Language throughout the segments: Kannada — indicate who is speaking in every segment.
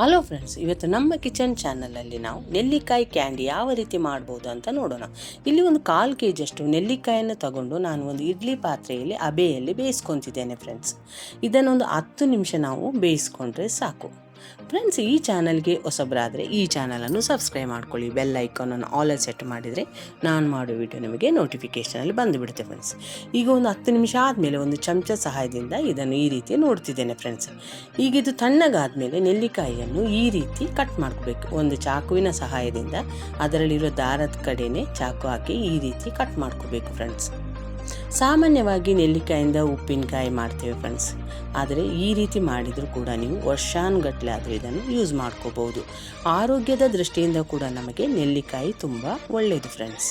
Speaker 1: ಹಲೋ ಫ್ರೆಂಡ್ಸ್, ಇವತ್ತು ನಮ್ಮ ಕಿಚನ್ ಚಾನಲಲ್ಲಿ ನಾವು ನೆಲ್ಲಿಕಾಯಿ ಕ್ಯಾಂಡಿ ಯಾವ ರೀತಿ ಮಾಡ್ಬೋದು ಅಂತ ನೋಡೋಣ. ಇಲ್ಲಿ ಒಂದು 1/4 kg ಅಷ್ಟು ನೆಲ್ಲಿಕಾಯನ್ನು ತಗೊಂಡು ನಾನು ಒಂದು ಇಡ್ಲಿ ಪಾತ್ರೆಯಲ್ಲಿ ಹಬೆಯಲ್ಲಿ ಬೇಯಿಸ್ಕೊತಿದ್ದೇನೆ ಫ್ರೆಂಡ್ಸ್. ಇದನ್ನೊಂದು 10 ನಿಮಿಷ ನಾವು ಬೇಯಿಸ್ಕೊಂಡ್ರೆ ಸಾಕು. ಫ್ರೆಂಡ್ಸ್, ಈ ಚಾನಲ್ಗೆ ಹೊಸಬರಾದರೆ ಈ ಚಾನಲನ್ನು ಸಬ್ಸ್ಕ್ರೈಬ್ ಮಾಡ್ಕೊಳ್ಳಿ. ಬೆಲ್ ಐಕಾನನ್ನು ಆಲಲ್ಲಿ ಸೆಟ್ ಮಾಡಿದರೆ ನಾನು ಮಾಡೋ ವಿಡಿಯೋ ನಿಮಗೆ ನೋಟಿಫಿಕೇಷನಲ್ಲಿ ಬಂದುಬಿಡುತ್ತೆ ಫ್ರೆಂಡ್ಸ್. ಈಗ ಒಂದು 10 ನಿಮಿಷ ಆದಮೇಲೆ ಒಂದು ಚಮಚ ಸಹಾಯದಿಂದ ಇದನ್ನು ಈ ರೀತಿ ನೋಡ್ತಿದ್ದೇನೆ ಫ್ರೆಂಡ್ಸ್. ಈಗ ಇದು ತಣ್ಣಗಾದಮೇಲೆ ನೆಲ್ಲಿಕಾಯಿಯನ್ನು ಈ ರೀತಿ ಕಟ್ ಮಾಡ್ಕೋಬೇಕು. ಒಂದು ಚಾಕುವಿನ ಸಹಾಯದಿಂದ ಅದರಲ್ಲಿರೋ ದಾರದ ಕಡೆನೇ ಚಾಕು ಹಾಕಿ ಈ ರೀತಿ ಕಟ್ ಮಾಡ್ಕೋಬೇಕು ಫ್ರೆಂಡ್ಸ್. ಸಾಮಾನ್ಯವಾಗಿ ನೆಲ್ಲಿಕಾಯಿಂದ ಉಪ್ಪಿನಕಾಯಿ ಮಾಡ್ತೇವೆ ಫ್ರೆಂಡ್ಸ್, ಆದರೆ ಈ ರೀತಿ ಮಾಡಿದರೂ ಕೂಡ ನೀವು ವರ್ಷಾನುಗಟ್ಟಲೆ ಆದರೂ ಇದನ್ನು ಯೂಸ್ ಮಾಡ್ಕೋಬಹುದು. ಆರೋಗ್ಯದ ದೃಷ್ಟಿಯಿಂದ ಕೂಡ ನಮಗೆ ನೆಲ್ಲಿಕಾಯಿ ತುಂಬ ಒಳ್ಳೆಯದು ಫ್ರೆಂಡ್ಸ್.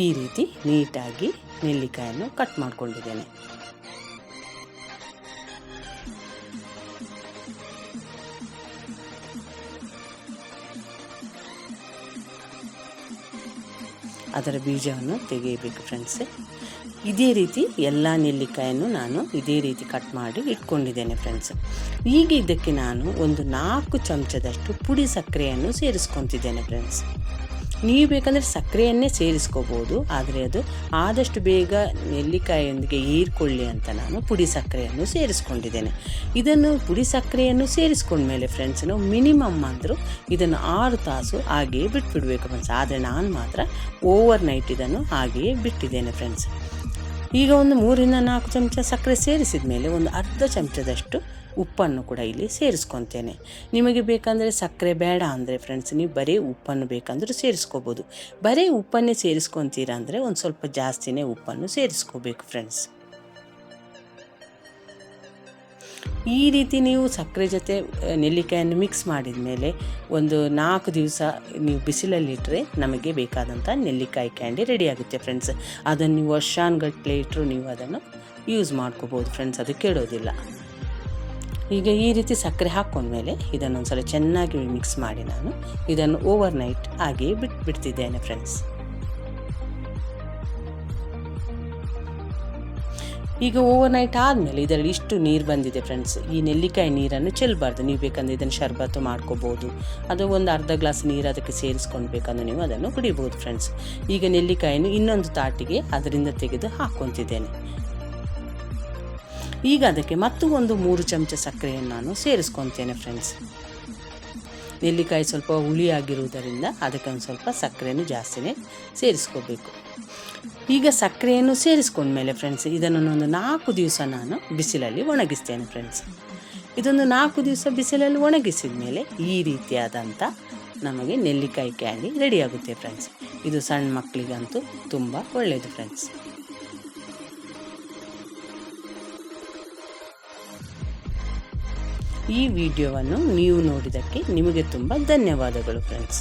Speaker 1: ಈ ರೀತಿ ನೀಟಾಗಿ ನೆಲ್ಲಿಕಾಯನ್ನು ಕಟ್ ಮಾಡ್ಕೊಂಡಿದ್ದೇನೆ. ಅದರ ಬೀಜವನ್ನು ತೆಗೆಯಬೇಕು ಫ್ರೆಂಡ್ಸ್. ಇದೇ ರೀತಿ ಎಲ್ಲ ನೆಲ್ಲಿಕಾಯನ್ನು ನಾನು ಇದೇ ರೀತಿ ಕಟ್ ಮಾಡಿ ಇಟ್ಕೊಂಡಿದ್ದೇನೆ ಫ್ರೆಂಡ್ಸ್. ಈಗ ಇದಕ್ಕೆ ನಾನು ಒಂದು 4 ಚಮಚದಷ್ಟು ಪುಡಿ ಸಕ್ಕರೆಯನ್ನು ಸೇರಿಸ್ಕೊತಿದ್ದೇನೆ ಫ್ರೆಂಡ್ಸ್. ನೀವು ಬೇಕಂದರೆ ಸಕ್ಕರೆಯನ್ನೇ ಸೇರಿಸ್ಕೋಬೋದು, ಆದರೆ ಅದು ಆದಷ್ಟು ಬೇಗ ನೆಲ್ಲಿಕಾಯಿಯೊಂದಿಗೆ ಹೀರ್ಕೊಳ್ಳಿ ಅಂತ ನಾನು ಪುಡಿ ಸಕ್ಕರೆಯನ್ನು ಸೇರಿಸ್ಕೊಂಡಿದ್ದೇನೆ. ಇದನ್ನು ಪುಡಿ ಸಕ್ಕರೆಯನ್ನು ಸೇರಿಸ್ಕೊಂಡ್ಮೇಲೆ ಫ್ರೆಂಡ್ಸ್ ನಾವು ಮಿನಿಮಮ್ ಅಂದರೂ ಇದನ್ನು 6 ತಾಸು ಹಾಗೆಯೇ ಬಿಟ್ಬಿಡಬೇಕು ಫ್ರೆಂಡ್ಸ್. ಆದರೆ ನಾನು ಮಾತ್ರ ಓವರ್ ನೈಟ್ ಇದನ್ನು ಹಾಗೆಯೇ ಬಿಟ್ಟಿದ್ದೇನೆ ಫ್ರೆಂಡ್ಸ್. ಈಗ ಒಂದು 3-4 ಚಮಚ ಸಕ್ಕರೆ ಸೇರಿಸಿದ ಮೇಲೆ ಒಂದು ಅರ್ಧ ಚಮಚದಷ್ಟು ಉಪ್ಪನ್ನು ಕೂಡ ಇಲ್ಲಿ ಸೇರಿಸ್ಕೊತೇನೆ. ನಿಮಗೆ ಬೇಕಂದರೆ ಸಕ್ಕರೆ ಬೇಡ ಅಂದರೆ ಫ್ರೆಂಡ್ಸ್ ನೀವು ಬರೀ ಉಪ್ಪನ್ನು ಬೇಕಂದ್ರೆ ಸೇರಿಸ್ಕೋಬೋದು. ಬರೀ ಉಪ್ಪನ್ನೇ ಸೇರಿಸ್ಕೊತೀರಾ ಅಂದರೆ ಒಂದು ಸ್ವಲ್ಪ ಜಾಸ್ತಿನೇ ಉಪ್ಪನ್ನು ಸೇರಿಸ್ಕೋಬೇಕು ಫ್ರೆಂಡ್ಸ್. ಈ ರೀತಿ ನೀವು ಸಕ್ಕರೆ ಜೊತೆ ನೆಲ್ಲಿಕಾಯನ್ನು ಮಿಕ್ಸ್ ಮಾಡಿದ ಮೇಲೆ ಒಂದು 4 ದಿವಸ ನೀವು ಬಿಸಿಲಲ್ಲಿಟ್ಟರೆ ನಮಗೆ ಬೇಕಾದಂಥ ನೆಲ್ಲಿಕಾಯಿ ಕ್ಯಾಂಡಿ ರೆಡಿಯಾಗುತ್ತೆ ಫ್ರೆಂಡ್ಸ್. ಅದನ್ನು ನೀವು ವರ್ಷಾನುಗಟ್ಟಲೆ ಇಟ್ಟರು ನೀವು ಅದನ್ನು ಯೂಸ್ ಮಾಡ್ಕೋಬೋದು ಫ್ರೆಂಡ್ಸ್, ಅದು ಕೆಡೋದಿಲ್ಲ. ಈಗ ಈ ರೀತಿ ಸಕ್ಕರೆ ಹಾಕ್ಕೊಂಡ್ಮೇಲೆ ಇದನ್ನೊಂದು ಸಲ ಚೆನ್ನಾಗಿ ಮಿಕ್ಸ್ ಮಾಡಿ ನಾನು ಇದನ್ನು ಓವರ್ ನೈಟ್ ಹಾಗೆಯೇ ಬಿಡ್ತಿದ್ದೇನೆ ಫ್ರೆಂಡ್ಸ್. ಈಗ ಓವರ್ ನೈಟ್ ಆದಮೇಲೆ ಇದರಲ್ಲಿ ಇಷ್ಟು ನೀರು ಬಂದಿದೆ ಫ್ರೆಂಡ್ಸ್. ಈ ನೆಲ್ಲಿಕಾಯಿ ನೀರನ್ನು ಚೆಲ್ಲಬಾರ್ದು. ನೀವು ಬೇಕಂದರೆ ಇದನ್ನು ಶರ್ಬತ್ತು ಮಾಡ್ಕೋಬೋದು, ಅದು ಒಂದು ಅರ್ಧ ಗ್ಲಾಸ್ ನೀರು ಅದಕ್ಕೆ ಸೇರಿಸ್ಕೊಂಡು ಬೇಕಂದ್ರೆ ನೀವು ಅದನ್ನು ಕುಡಿಬೋದು ಫ್ರೆಂಡ್ಸ್. ಈಗ ನೆಲ್ಲಿಕಾಯಿಯನ್ನು ಇನ್ನೊಂದು ತಾಟಿಗೆ ಅದರಿಂದ ತೆಗೆದು ಹಾಕ್ಕೊತಿದ್ದೇನೆ. ಈಗ ಅದಕ್ಕೆ ಮತ್ತು ಒಂದು 3 ಚಮಚ ಸಕ್ಕರೆಯನ್ನು ನಾನು ಸೇರಿಸ್ಕೊತೇನೆ ಫ್ರೆಂಡ್ಸ್. ನೆಲ್ಲಿಕಾಯಿ ಸ್ವಲ್ಪ ಹುಳಿಯಾಗಿರುವುದರಿಂದ ಅದಕ್ಕೆ ಒಂದು ಸ್ವಲ್ಪ ಸಕ್ಕರೆಯನ್ನು ಜಾಸ್ತಿನೇ ಸೇರಿಸ್ಕೋಬೇಕು. ಈಗ ಸಕ್ಕರೆಯನ್ನು ಸೇರಿಸ್ಕೊಂಡ್ಮೇಲೆ ಫ್ರೆಂಡ್ಸ್ ಇದನ್ನು ಒಂದು 4 ದಿವಸ ನಾನು ಬಿಸಿಲಲ್ಲಿ ಒಣಗಿಸ್ತೇನೆ ಫ್ರೆಂಡ್ಸ್. ಇದೊಂದು 4 ದಿವಸ ಬಿಸಿಲಲ್ಲಿ ಒಣಗಿಸಿದ ಮೇಲೆ ಈ ರೀತಿಯಾದಂಥ ನಮಗೆ ನೆಲ್ಲಿಕಾಯಿ ಕ್ಯಾಂಡಿ ರೆಡಿಯಾಗುತ್ತೆ ಫ್ರೆಂಡ್ಸ್. ಇದು ಸಣ್ಣ ಮಕ್ಕಳಿಗಂತೂ ತುಂಬ ಒಳ್ಳೆಯದು ಫ್ರೆಂಡ್ಸ್. ಈ ವಿಡಿಯೋವನ್ನು ನೀವು ನೋಡಿದ್ದಕ್ಕೆ ನಿಮಗೆ ತುಂಬ ಧನ್ಯವಾದಗಳು ಫ್ರೆಂಡ್ಸ್.